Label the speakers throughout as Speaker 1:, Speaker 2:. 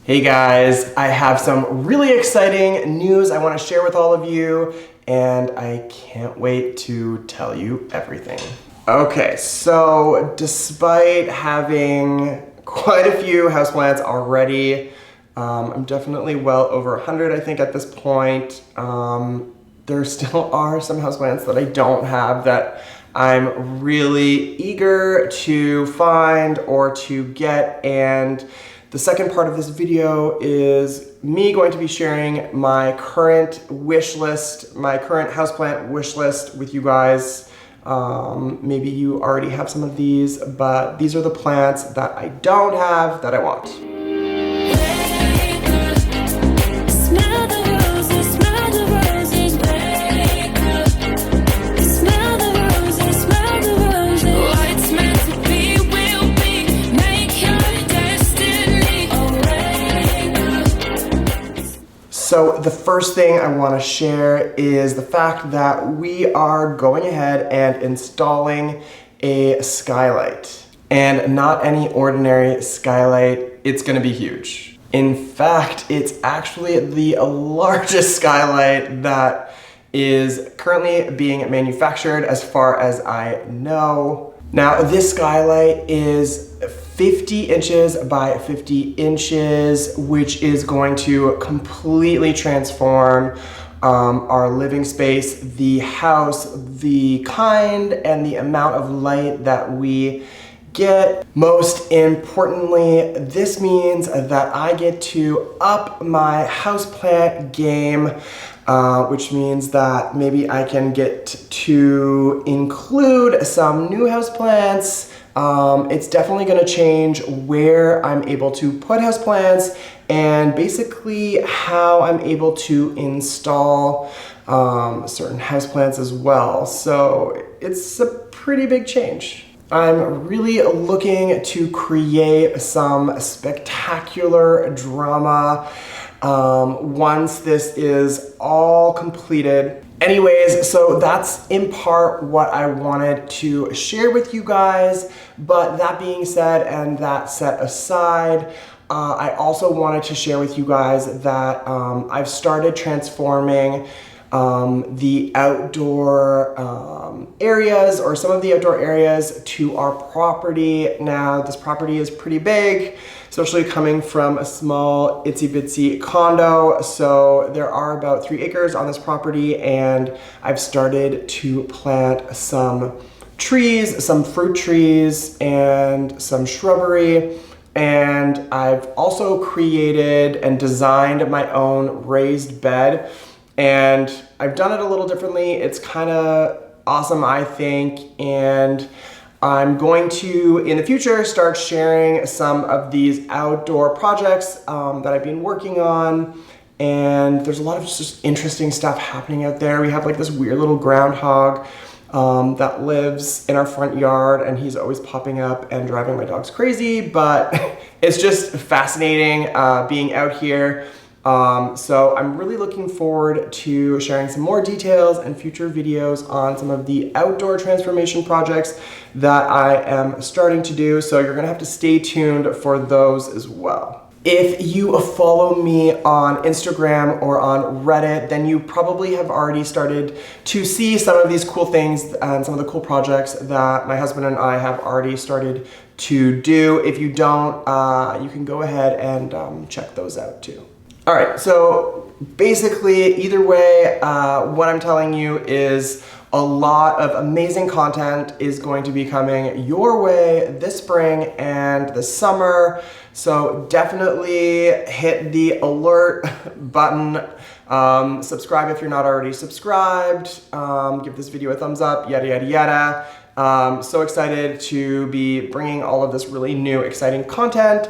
Speaker 1: Hey guys, I have some really exciting news I want to share with all of you, and I can't wait to tell you everything. Okay, so despite having quite a few houseplants already, I'm definitely well over 100 I think at this point. There still are some houseplants that I don't have that I'm really eager to find or to get, and the second part of this video is me going to be sharing my current wish list, my current houseplant wish list with you guys. Maybe you already have some of these, but these are the plants that I don't have that I want. So the first thing I want to share is the fact that we are going ahead and installing a skylight. And not any ordinary skylight, it's going to be huge. In fact, it's actually the largest skylight that is currently being manufactured as far as I know. Now this skylight is 50 inches by 50 inches, which is going to completely transform our living space, the house, the kind and the amount of light that we get. Most importantly, this means that I get to up my houseplant game, which means that maybe I can get to include some new houseplants. It's definitely going to change where I'm able to put houseplants and basically how I'm able to install certain houseplants as well. So it's a pretty big change. I'm really looking to create some spectacular drama once this is all completed. Anyways, so that's in part what I wanted to share with you guys, but that being said and that set aside, I also wanted to share with you guys that I've started transforming the outdoor areas, or some of the outdoor areas, to our property. Now this property is pretty big, especially coming from a small itsy bitsy condo. So there are about 3 acres on this property, and I've started to plant some trees, some fruit trees and some shrubbery. And I've also created and designed my own raised bed, and I've done it a little differently. It's kind of awesome, I think, and I'm going to, in the future, start sharing some of these outdoor projects that I've been working on. And there's a lot of just interesting stuff happening out there. We have like this weird little groundhog that lives in our front yard, and he's always popping up and driving my dogs crazy, but it's just fascinating being out here. So I'm really looking forward to sharing some more details and future videos on some of the outdoor transformation projects that I am starting to do. So you're gonna have to stay tuned for those as well. If you follow me on Instagram or on Reddit, then you probably have already started to see some of these cool things and some of the cool projects that my husband and I have already started to do. If you don't, you can go ahead and check those out too. All right, so basically, either way, what I'm telling you is a lot of amazing content is going to be coming your way this spring and this summer. So definitely hit the alert button, subscribe if you're not already subscribed, give this video a thumbs up, yada, yada, yada. So excited to be bringing all of this really new, exciting content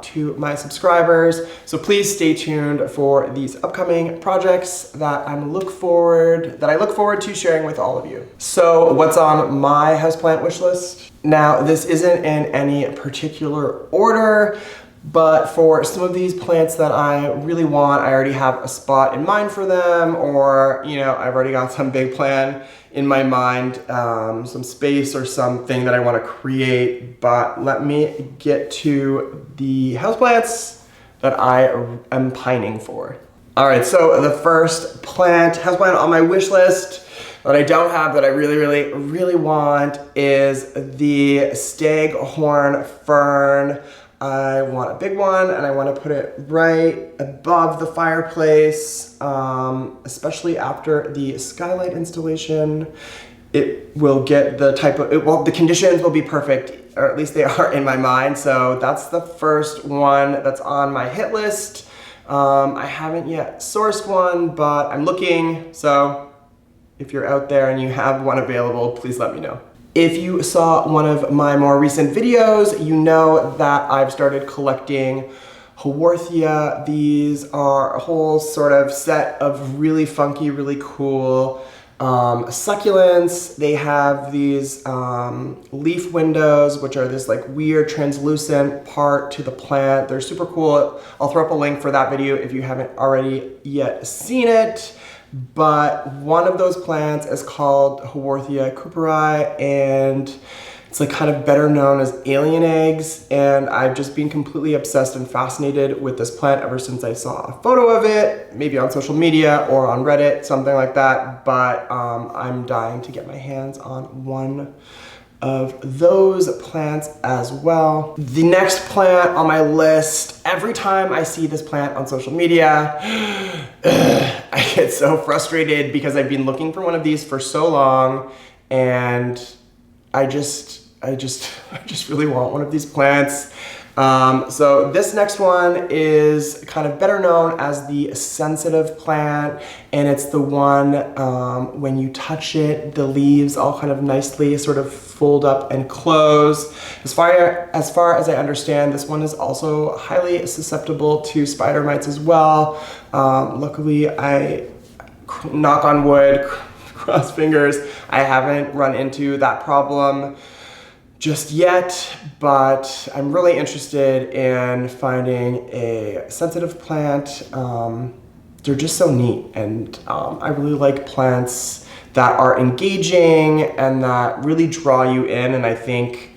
Speaker 1: to my subscribers. So please stay tuned for these upcoming projects that I look forward to sharing with all of you. So what's on my houseplant wish list? Now, this isn't in any particular order, but for some of these plants that I really want, I already have a spot in mind for them, or, you know, I've already got some big plan in my mind, some space or something that I want to create. But let me get to the houseplants that I am pining for. All right, so the first houseplant on my wish list that I don't have that I really want is the Staghorn Fern. I want a big one and I want to put it right above the fireplace, especially after the Skylight installation. It will get the the conditions will be perfect, or at least they are in my mind. So that's the first one that's on my hit list. I haven't yet sourced one, but I'm looking. So if you're out there and you have one available, please let me know. If you saw one of my more recent videos, you know that I've started collecting Haworthia. These are a whole sort of set of really funky, really cool succulents. They have these leaf windows, which are this like weird translucent part to the plant. They're super cool. I'll throw up a link for that video if you haven't already yet seen it. But one of those plants is called Haworthia Cooperi, and it's like kind of better known as alien eggs. And I've just been completely obsessed and fascinated with this plant ever since I saw a photo of it, maybe on social media or on Reddit, something like that. But I'm dying to get my hands on one of those plants as well. The next plant on my list, every time I see this plant on social media, I get so frustrated because I've been looking for one of these for so long, and I just really want one of these plants. So this next one is kind of better known as the sensitive plant, and it's the one when you touch it, the leaves all kind of nicely sort of fold up and close. As far as I understand, this one is also highly susceptible to spider mites as well. Luckily, I, knock on wood, cross fingers, I haven't run into that problem just yet, but I'm really interested in finding a sensitive plant. They're just so neat, and I really like plants that are engaging and that really draw you in, and I think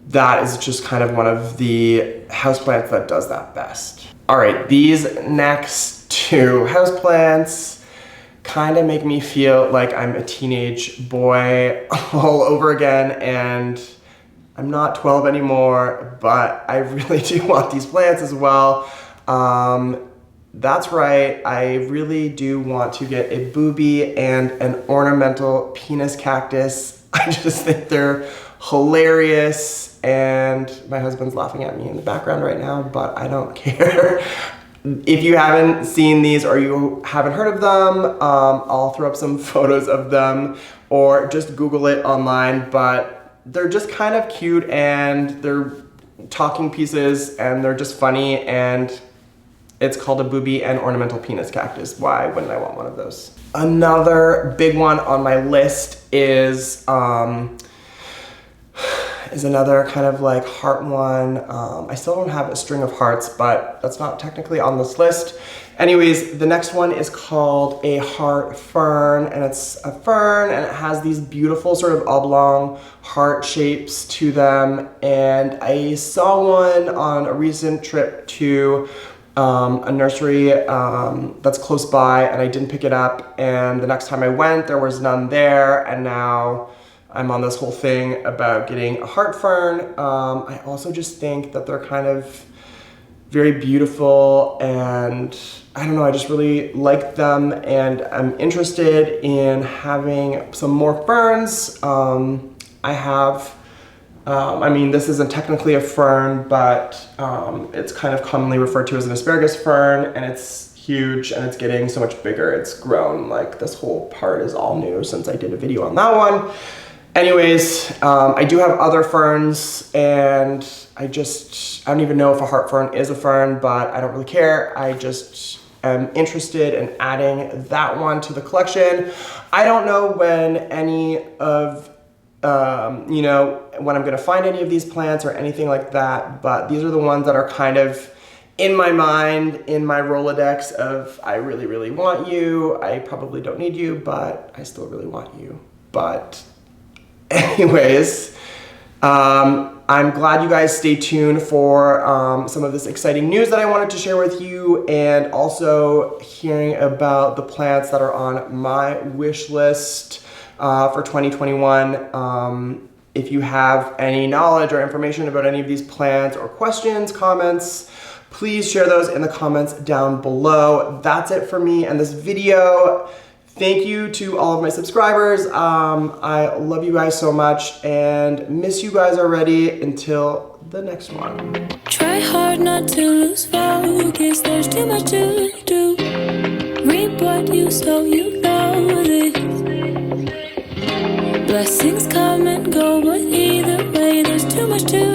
Speaker 1: that is just kind of one of the houseplants that does that best. All right, these next two houseplants kind of make me feel like I'm a teenage boy all over again, and I'm not 12 anymore, but I really do want these plants as well. That's right, I really do want to get a boobie and an ornamental penis cactus. I just think they're hilarious, and my husband's laughing at me in the background right now, but I don't care. If you haven't seen these or you haven't heard of them, I'll throw up some photos of them or just Google it online, but they're just kind of cute and they're talking pieces and they're just funny, and it's called a boobie and ornamental penis cactus. Why wouldn't I want one of those? Another big one on my list is another kind of like heart one. I still don't have a string of hearts, but that's not technically on this list. Anyways, the next one is called a heart fern, and it's a fern and it has these beautiful sort of oblong heart shapes to them. And I saw one on a recent trip to a nursery that's close by, and I didn't pick it up, and the next time I went there was none there, and now I'm on this whole thing about getting a heart fern. I also just think that they're kind of very beautiful, and I don't know, I just really like them, and I'm interested in having some more ferns. I mean, this isn't technically a fern, but it's kind of commonly referred to as an asparagus fern, and it's huge and it's getting so much bigger. It's grown, like this whole part is all new since I did a video on that one. Anyways, I do have other ferns, and I don't even know if a heart fern is a fern, but I don't really care. I just am interested in adding that one to the collection. I don't know when any of, when I'm gonna find any of these plants or anything like that, but these are the ones that are kind of in my mind, in my Rolodex of, I really, really want you. I probably don't need you, but I still really want you. But anyways, I'm glad you guys stay tuned for some of this exciting news that I wanted to share with you, and also hearing about the plants that are on my wish list for 2021. If you have any knowledge or information about any of these plants or questions, comments, please share those in the comments down below. That's it for me and this video. Thank you to all of my subscribers. I love you guys so much and miss you guys already. Until the next one.
Speaker 2: Try hard not to lose focus, there's too much to do. Reap what you sow, you know this. Blessings come and go, but either way, there's too much to